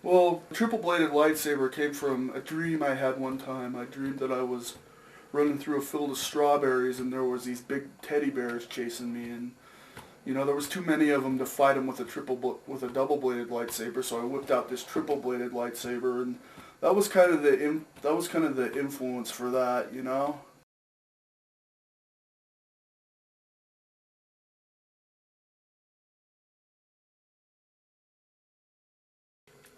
Well, triple-bladed lightsaber came from a dream I had one time. I dreamed that I was running through a field of strawberries and there was these big teddy bears chasing me, and there was too many of them to fight them with a double-bladed lightsaber. So I whipped out this triple-bladed lightsaber, and that was kind of the influence for that.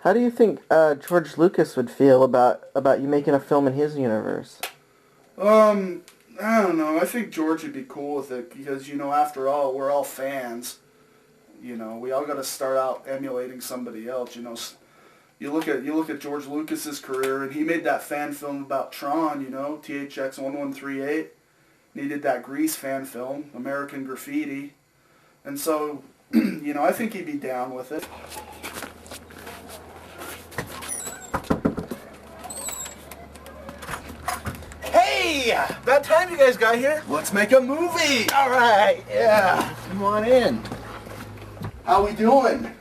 How do you think George Lucas would feel about you making a film in his universe? I don't know. I think George would be cool with it because, after all, we're all fans. We all got to start out emulating somebody else. You look at George Lucas's career, and he made that fan film about Tron. THX 1138. And he did that Grease fan film, American Graffiti, and so, I think he'd be down with it. Hey! About time you guys got here. Let's make a movie! All right, yeah. Come on in. How we doing?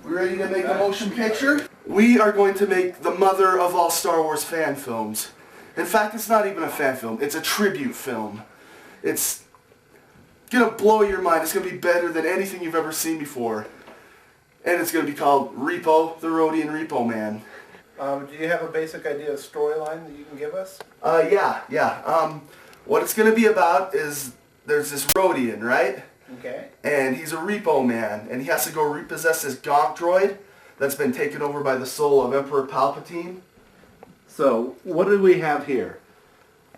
We ready to make a motion picture? We are going to make the mother of all Star Wars fan films. In fact, it's not even a fan film. It's a tribute film. It's gonna blow your mind. It's gonna be better than anything you've ever seen before. And it's gonna be called Repo, the Rhodian Repo Man. Do you have a basic idea of storyline that you can give us? Yeah. What it's gonna be about is there's this Rhodian, right? Okay. And he's a repo man, and he has to go repossess this Gonk droid that's been taken over by the soul of Emperor Palpatine. So, what do we have here?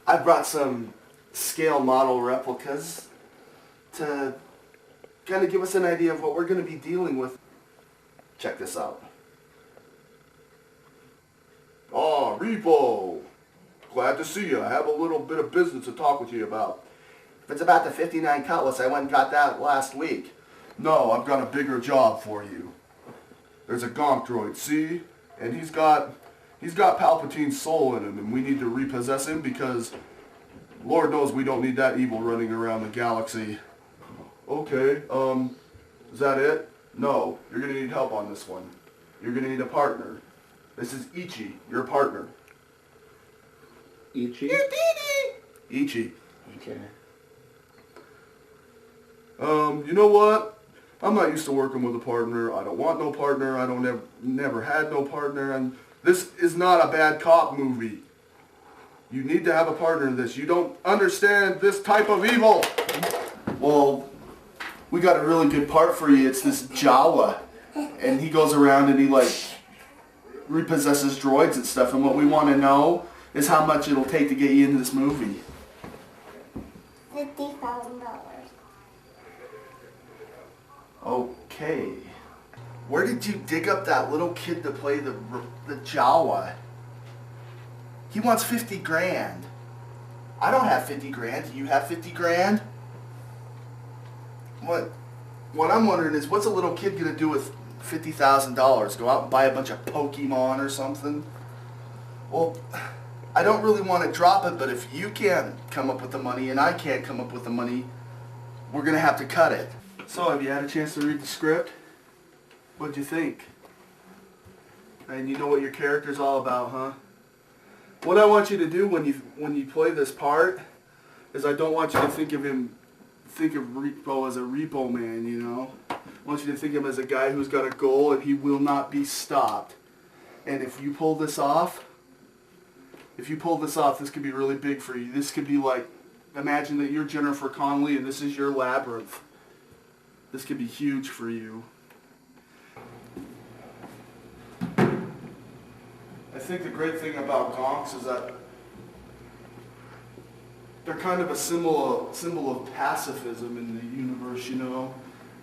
I brought some scale model replicas to kind of give us an idea of what we're going to be dealing with. Check this out. Ah, Repo. Glad to see you. I have a little bit of business to talk with you about. If it's about the 59 Cutlass, I went and got that last week. No, I've got a bigger job for you. There's a Gonk droid, see? And he's got Palpatine's soul in him, and we need to repossess him because Lord knows we don't need that evil running around the galaxy. Okay, is that it? No, you're gonna need help on this one. You're gonna need a partner. This is Ichi, your partner. Ichi? Ichi. Okay. You know what? I'm not used to working with a partner. I don't want no partner. I don't never had no partner. And this is not a bad cop movie. You need to have a partner in this. You don't understand this type of evil. Well, we got a really good part for you. It's this Jawa. And he goes around and he repossesses droids and stuff. And what we want to know is how much it'll take to get you into this movie. $50,000. Okay. Where did you dig up that little kid to play the Jawa? He wants 50 grand. I don't have 50 grand. Do you have 50 grand? What I'm wondering is, what's a little kid gonna do with $50,000? Go out and buy a bunch of Pokemon or something? Well, I don't really want to drop it, but if you can't come up with the money and I can't come up with the money, we're gonna have to cut it. So, have you had a chance to read the script? What'd you think? And you know what your character's all about, huh? What I want you to do when you play this part is, I don't want you to think of Repo as a repo man, I want you to think of him as a guy who's got a goal and he will not be stopped. And if you pull this off, this could be really big for you. This could be like, imagine that you're Jennifer Connelly and this is your Labyrinth. This could be huge for you. I think the great thing about Gonks is that they're kind of a symbol of pacifism in the universe,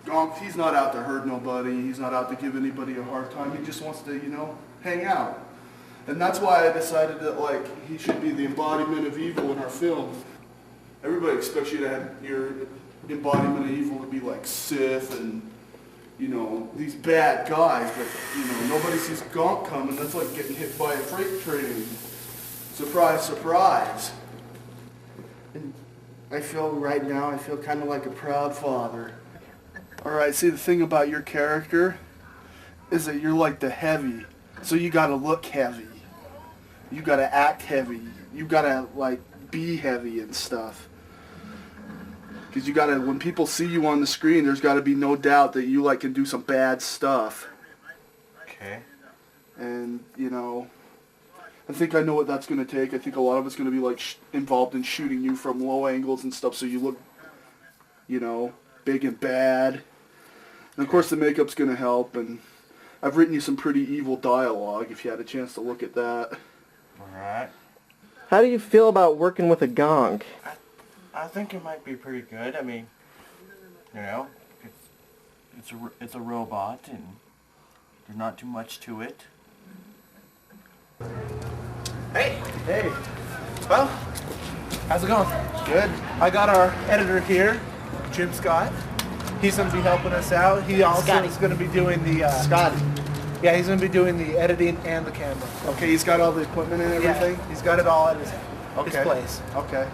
Gonk, he's not out to hurt nobody. He's not out to give anybody a hard time. He just wants to, hang out. And that's why I decided that, he should be the embodiment of evil in our film. Everybody expects you to have your embodiment of evil to be like Sith and, these bad guys, but, nobody sees Gonk coming. That's like getting hit by a freight train. Surprise, surprise. And I feel kind of like a proud father. Alright, see, the thing about your character is that you're like the heavy, so you gotta look heavy. You gotta act heavy. You gotta like be heavy and stuff. Cause you gotta, when people see you on the screen, there's gotta be no doubt that you like can do some bad stuff. Okay. And you know, I think I know what that's gonna take. I think a lot of it's gonna be like involved in shooting you from low angles and stuff, so you look, you know, big and bad. And of course the makeup's gonna help, and I've written you some pretty evil dialogue if you had a chance to look at that. Alright. How do you feel about working with a gonk? I think it might be pretty good. I mean, you know, it's a robot and there's not too much to it. Hey! Hey! Well, how's it going? Good. I got our editor here, Jim Scott. He's going to be helping us out. He also is going to be doing the... Scotty. Yeah, he's going to be doing the editing and the camera. Okay, he's got all the equipment and everything? Yeah, he's got it all at his place. Okay.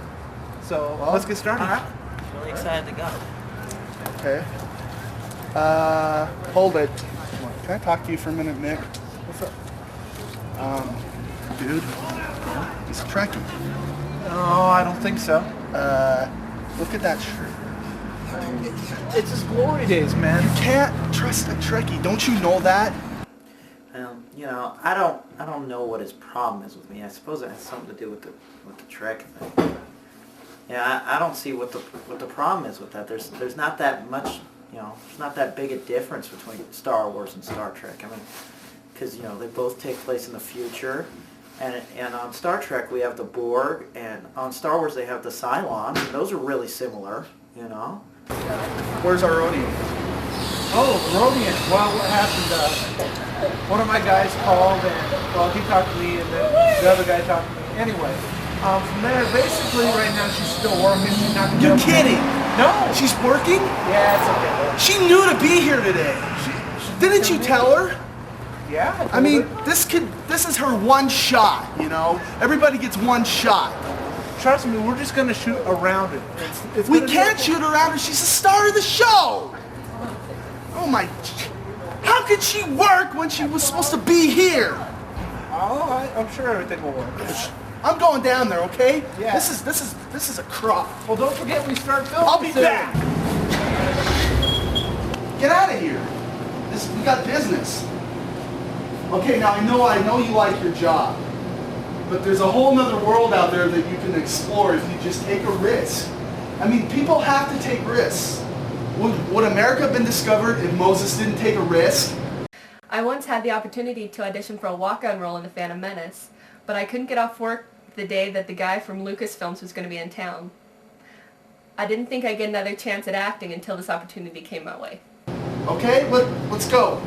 So, Well, let's get started. Really excited to go. Okay. Hold it. Can I talk to you for a minute, Nick? What's up? Dude, he's a Trekkie. No, I don't think so. Look at that shirt. It's his glory days, man. Can't trust a Trekkie. Don't you know that? You know, I don't know what his problem is with me. I suppose it has something to do with the Trek thing. Yeah, I don't see what the problem is with that. There's not that much, you know, there's not that big a difference between Star Wars and Star Trek. I mean, because you know they both take place in the future, and on Star Trek we have the Borg, and on Star Wars they have the Cylons, and those are really similar, you know. Where's our Rodian? Oh, Rodian. Well, what happened, one of my guys called and, well, he talked to me and then the other guy talked to me. Anyway, from there, basically right now she's still working. She's not You're kidding! No! She's working? Yeah, it's okay. She knew to be here today. Didn't you tell her? Yeah. I mean, this is her one shot, you know? Everybody gets one shot. Trust me, we're just going to shoot around it. It's We gonna be can't okay. shoot around her. She's the star of the show. Oh my... How could she work when she was supposed to be here? Oh, I'm sure everything will work. I'm going down there, okay? Yeah. This is a crop. Well, don't forget we start filming I'll be soon. back. Get out of here. We got business. Okay, now I know you like your job, but there's a whole nother world out there that you can explore if you just take a risk. I mean, people have to take risks. Would America have been discovered if Moses didn't take a risk? I once had the opportunity to audition for a walk-on role in The Phantom Menace, but I couldn't get off work the day that the guy from Lucasfilms was going to be in town. I didn't think I'd get another chance at acting until this opportunity came my way. Okay, let's go.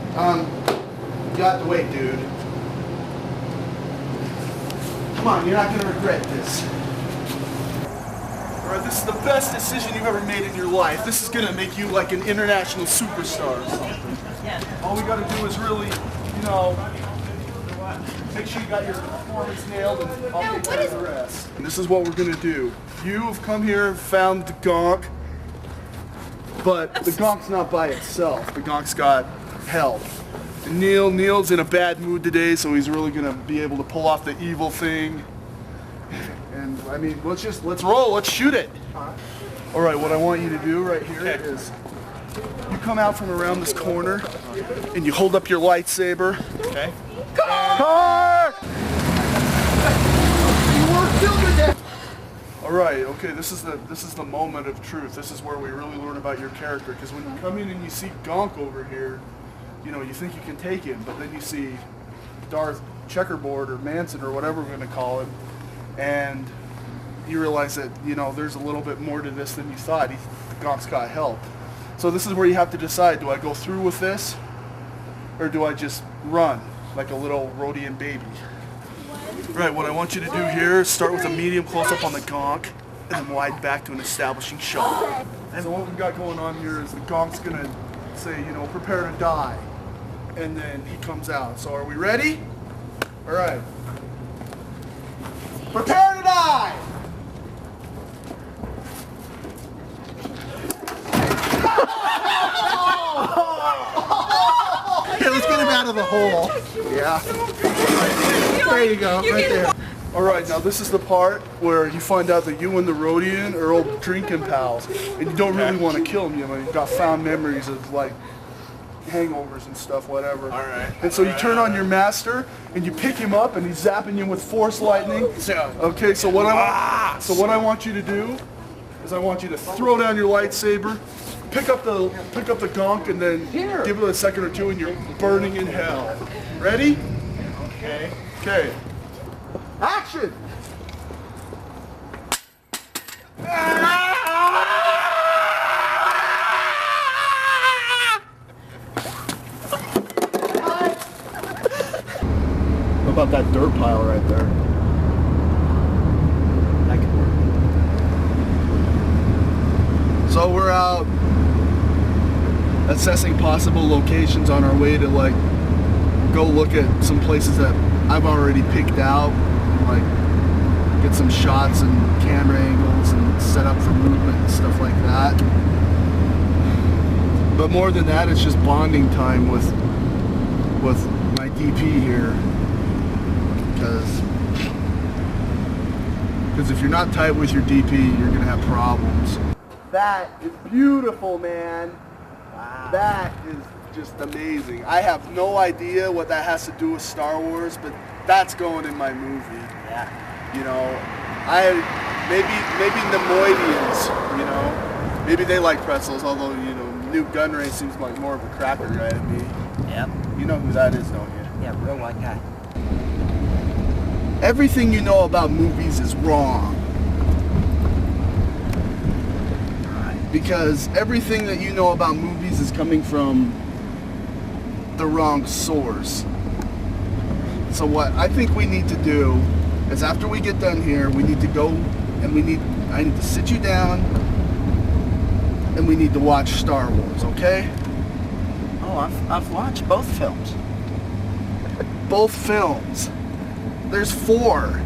You have to wait, dude. Come on, you're not going to regret this. Alright, this is the best decision you've ever made in your life. This is going to make you like an international superstar or something. All we got to do is really, you know, make sure you got your performance nailed and I'll take care of the rest. And this is what we're going to do. You have come here and found the gonk, but the gonk's not by itself. The gonk's got help. And Neil's in a bad mood today, so he's really going to be able to pull off the evil thing. And I mean, let's roll, let's shoot it. All right, what I want you to do right here is you come out from around this corner and you hold up your lightsaber. Okay. Car! You were filming that. All right, okay, this is the moment of truth. This is where we really learn about your character, because when you come in and you see Gonk over here, you know, you think you can take him, but then you see Darth Checkerboard or Manson or whatever we're going to call him, and you realize that, you know, there's a little bit more to this than you thought. Gonk's got help. So this is where you have to decide, do I go through with this, or do I just run like a little Rodian baby? Right, what I want you to do here is start with a medium close-up on the Gonk, and then wide back to an establishing shot. And so what we've got going on here is the Gonk's going to say, you know, prepare to die. And then he comes out. So are we ready? All right. Prepare to die! Okay, let's get him out out of the hole. Yeah. There you go, right there. All right, now this is the part where you find out that you and the Rhodian are old drinking pals, and you don't really want to kill him. You know, you've got fond memories of like hangovers and stuff, whatever. All right. And so you turn on your master, and you pick him up, and he's zapping you with force lightning. Okay, so what I want you to do is I want you to throw down your lightsaber, pick up the gonk, and then give it a second or two, and you're burning in hell. Ready? Okay. Okay. Action! What about that dirt pile right there? That could work. So we're out assessing possible locations on our way to like go look at some places that I've already picked out, and, like get some shots and camera angles and set up for movement and stuff like that. But more than that, it's just bonding time with my DP here, because if you're not tight with your DP, you're gonna have problems. That is beautiful, man. Wow. That is just amazing. I have no idea what that has to do with Star Wars, but that's going in my movie. Yeah. You know, maybe Nemoidians, you know, maybe they like pretzels, although, you know, Newt Gunray seems like more of a cracker guy to me. Yep. You know who that is, don't you? Yeah, real white guy. Everything you know about movies is wrong. Because everything that you know about movies is coming from the wrong source. So what I think we need to do is, after we get done here, we need to go and I need to sit you down and we need to watch Star Wars, okay? Oh, I've watched both films. Both films. There's 4.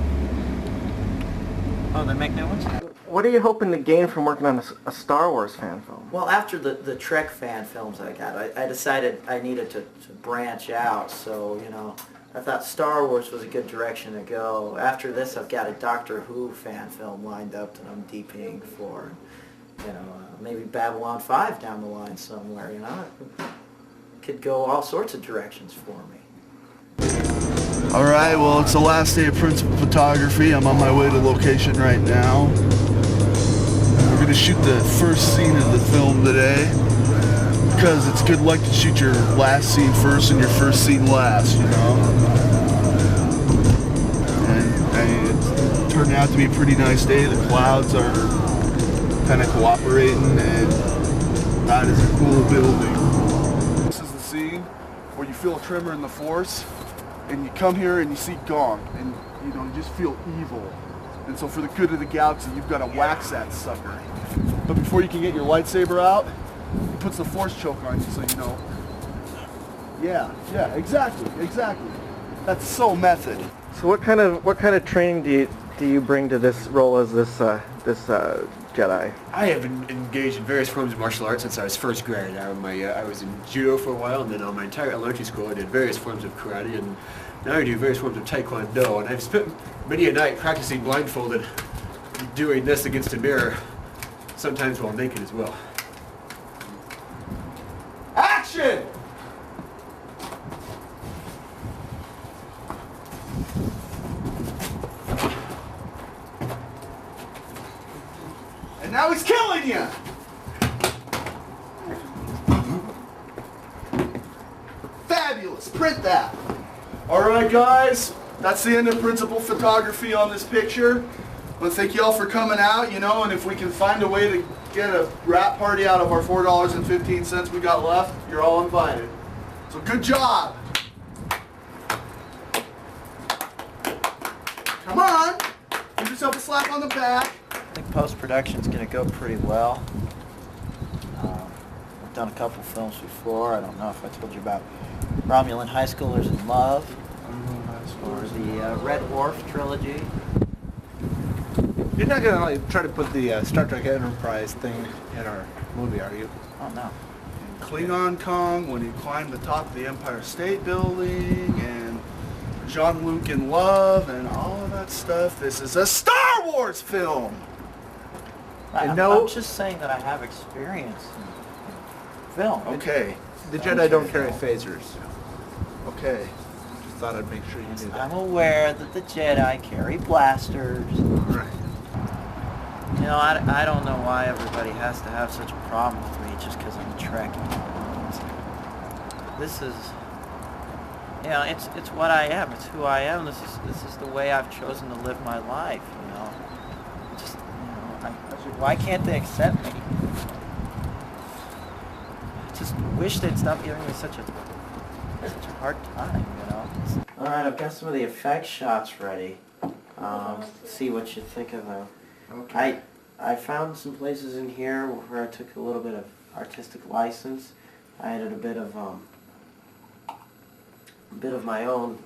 Oh, they make new ones? What are you hoping to gain from working on a Star Wars fan film? Well, after the Trek fan films I got, I decided I needed to branch out. So, you know, I thought Star Wars was a good direction to go. After this, I've got a Doctor Who fan film lined up that I'm DPing for. You know, maybe Babylon 5 down the line somewhere, you know. It could go all sorts of directions for me. Alright, well, it's the last day of principal photography. I'm on my way to location right now. We're going to shoot the first scene of the film today, because it's good luck to shoot your last scene first and your first scene last, you know. And it turned out to be a pretty nice day. The clouds are kind of cooperating, and that is a cool building. This is the scene where you feel a tremor in the force, and you come here and you see Gonk, and you know, you just feel evil. And so for the good of the galaxy, you've got to wax that sucker. But before you can get your lightsaber out, he puts the force choke on you, so you know. Yeah, exactly. That's so method. So what kind of training do you bring to this role as this Jedi? I have been engaged in various forms of martial arts since I was first grade. I was in judo for a while, and then on my entire elementary school I did various forms of karate, and now I do various forms of taekwondo. And I've spent many a night practicing blindfolded, doing this against a mirror, sometimes while naked as well. Action! And now he's killing you! Fabulous! Print that! Alright guys, that's the end of principal photography on this picture. But thank you all for coming out, you know, and if we can find a way to get a wrap party out of our $4.15 we got left, you're all invited. So good job! Come on! Give yourself a slap on the back. I think post-production's going to go pretty well. I've done a couple films before. I don't know if I told you about Romulan High Schoolers in Love, or the Red Dwarf trilogy. You're not going to try to put the Star Trek Enterprise thing in our movie, are you? Oh, no. Klingon Kong when he climbed the top of the Empire State Building, and Jean-Luc in Love, and all of that stuff. This is a Star Wars film! I'm just saying that I have experience in film. Okay, The Jedi don't carry phasers. okay. Just thought I'd make sure you knew that. I'm aware that the Jedi carry blasters. Right. You know, I don't know why everybody has to have such a problem with me just because I'm a Trekkie. This is, you know, it's what I am. It's who I am. This is the way I've chosen to live my life. You know, just why can't they accept me? I just wish they'd stop giving me such a hard time. You know. All right, I've got some of the effect shots ready. See what you think of them. Okay. I found some places in here where I took a little bit of artistic license. I added a bit of my own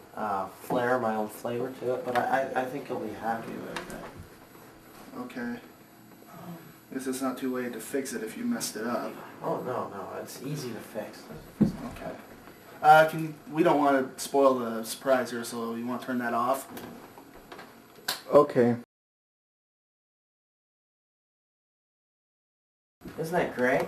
flair, my own flavor to it, but I think you'll be happy with it. Okay. This is not too late to fix it if you messed it up. Oh no, it's easy to fix. Okay. We don't want to spoil the surprise here, so you want to turn that off? Okay. Isn't that great?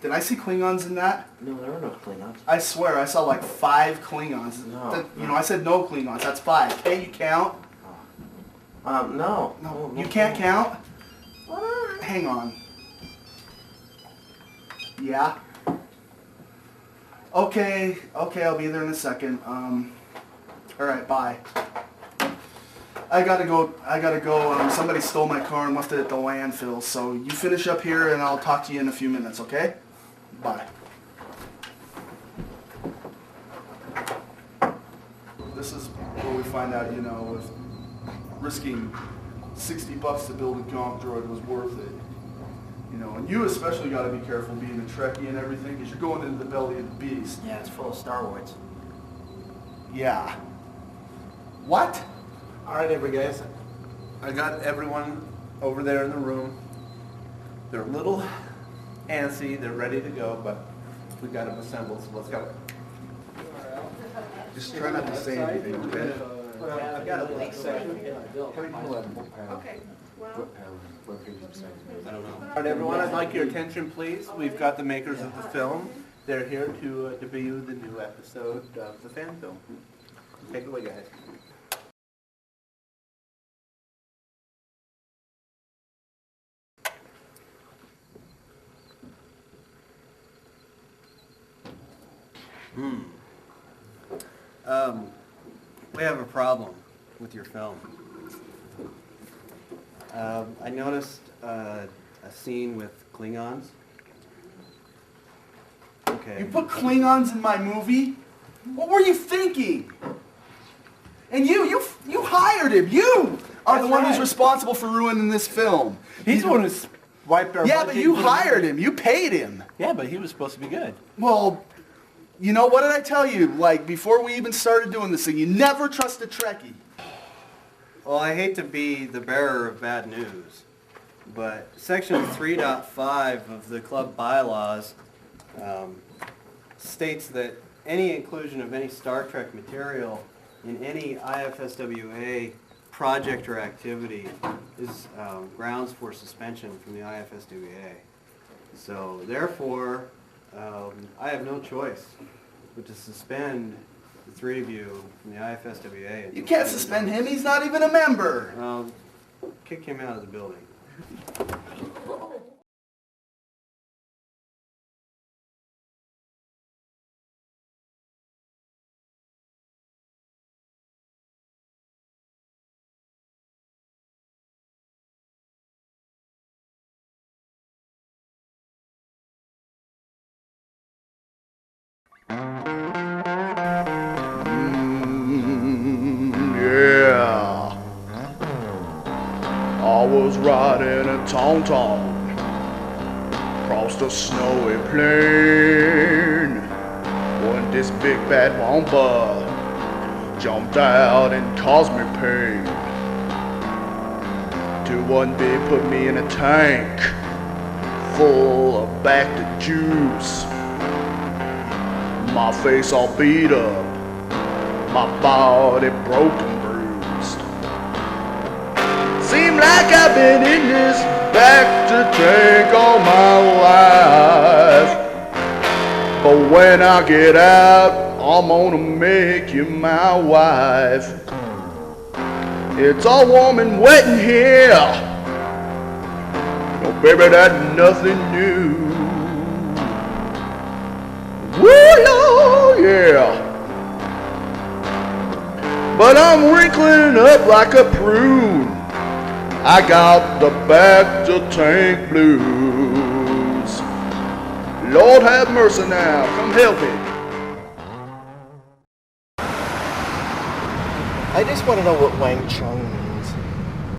Did I see Klingons in that? No, there were no Klingons. I swear, I saw like 5 Klingons. No. You know, I said no Klingons, that's 5. Can't you count? No. You can't count? Hang on. Yeah? Okay, I'll be there in a second. Alright, bye. I gotta go, somebody stole my car and left it at the landfill, so you finish up here and I'll talk to you in a few minutes, okay? Bye. This is where we find out, you know, if risking $60 to build a gonk droid was worth it. You know, and you especially gotta be careful being a Trekkie and everything, because you're going into the belly of the beast. Yeah, it's full of Star Wars. Yeah. What? All right, guys. I got everyone over there in the room. They're a little antsy. They're ready to go, but we got them assembled, so let's go. Just try not to say anything, okay? I've got a link section here. Okay. Well, I don't know. All right, everyone, I'd like your attention, please. We've got the makers of the film. They're here to debut the new episode of the fan film. Take it away, guys. We have a problem with your film. I noticed a scene with Klingons. Okay. You put Klingons in my movie? What were you thinking? And you hired him. You are the one who's responsible for ruining this film. He's the one who's wiped our Yeah, budget. but you hired him. You paid him. Yeah, but he was supposed to be good. Well, you know, what did I tell you? Like, before we even started doing this thing, you never trust a Trekkie. Well, I hate to be the bearer of bad news, but Section 3.5 of the club bylaws states that any inclusion of any Star Trek material in any IFSWA project or activity is grounds for suspension from the IFSWA. So therefore, I have no choice but to suspend the 3 of you from the IFSWA. You can't suspend him. He's not even a member. Kick him out of the building. Yeah. I was riding a tauntaun across the snowy plain when this big bad wombat jumped out and caused me pain. 2-1-B put me in a tank full of back to juice. My face all beat up, my body broken, bruised. Seem like I've been in this back to tank all my life. But when I get out, I'm gonna make you my wife. It's all warm and wet in here. No, baby, that's nothing new. Woo, Lord, yeah. But I'm wrinkling up like a prune. I got the back to tank blues. Lord have mercy now, come help me. I just want to know what Wang Chung means.